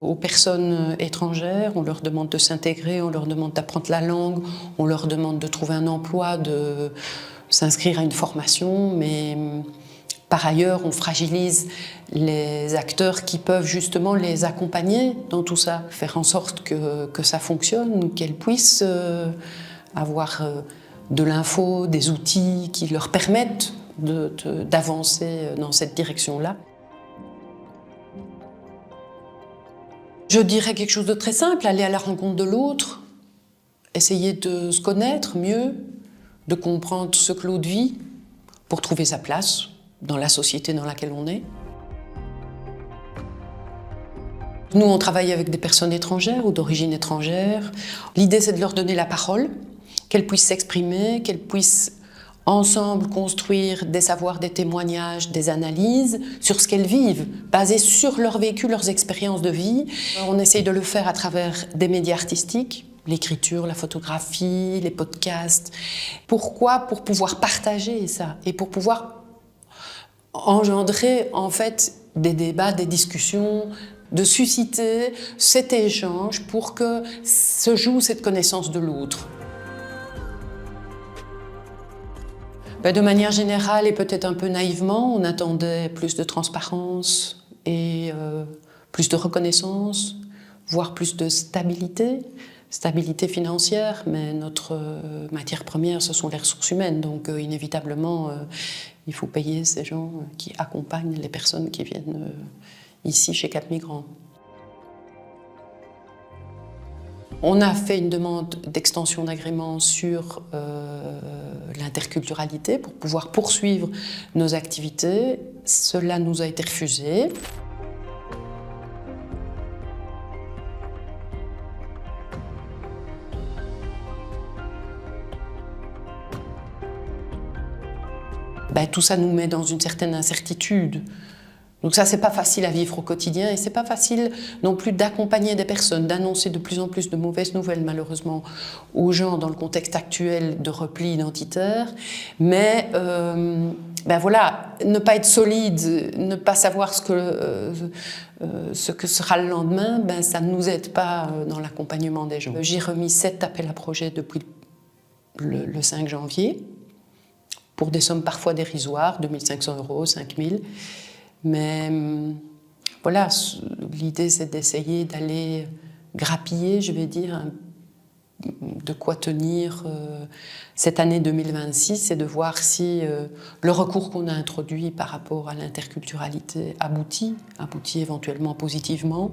Aux personnes étrangères, on leur demande de s'intégrer, on leur demande d'apprendre la langue, on leur demande de trouver un emploi, de s'inscrire à une formation, mais par ailleurs, on fragilise les acteurs qui peuvent justement les accompagner dans tout ça, faire en sorte que ça fonctionne, qu'elles puissent avoir de l'info, des outils qui leur permettent d'avancer dans cette direction-là. Je dirais quelque chose de très simple, aller à la rencontre de l'autre, essayer de se connaître mieux, de comprendre ce que l'autre vit pour trouver sa place dans la société dans laquelle on est. Nous, on travaille avec des personnes étrangères ou d'origine étrangère. L'idée, c'est de leur donner la parole, qu'elles puissent s'exprimer, qu'elles puissent ensemble construire des savoirs, des témoignages, des analyses sur ce qu'elles vivent, basées sur leur vécu, leurs expériences de vie. On essaye de le faire à travers des médias artistiques, l'écriture, la photographie, les podcasts. Pourquoi ? Pour pouvoir partager ça et pour pouvoir engendrer en fait des débats, des discussions, de susciter cet échange pour que se joue cette connaissance de l'autre. De manière générale et peut-être un peu naïvement, on attendait plus de transparence et plus de reconnaissance, voire plus de stabilité financière, mais notre matière première, ce sont les ressources humaines, donc inévitablement, il faut payer ces gens qui accompagnent les personnes qui viennent ici chez Cap Migrants. On a fait une demande d'extension d'agrément sur l'interculturalité pour pouvoir poursuivre nos activités. Cela nous a été refusé. Tout ça nous met dans une certaine incertitude. Donc ça, c'est pas facile à vivre au quotidien et c'est pas facile non plus d'accompagner des personnes, d'annoncer de plus en plus de mauvaises nouvelles, malheureusement, aux gens dans le contexte actuel de repli identitaire. Mais voilà, ne pas être solide, ne pas savoir ce que sera le lendemain, ça ne nous aide pas dans l'accompagnement des gens. J'ai remis 7 appels à projets depuis le 5 janvier, pour des sommes parfois dérisoires, 2 500 €, 5 000 €. Mais voilà, l'idée c'est d'essayer d'aller grappiller, je vais dire, de quoi tenir cette année 2026 et de voir si le recours qu'on a introduit par rapport à l'interculturalité aboutit éventuellement positivement.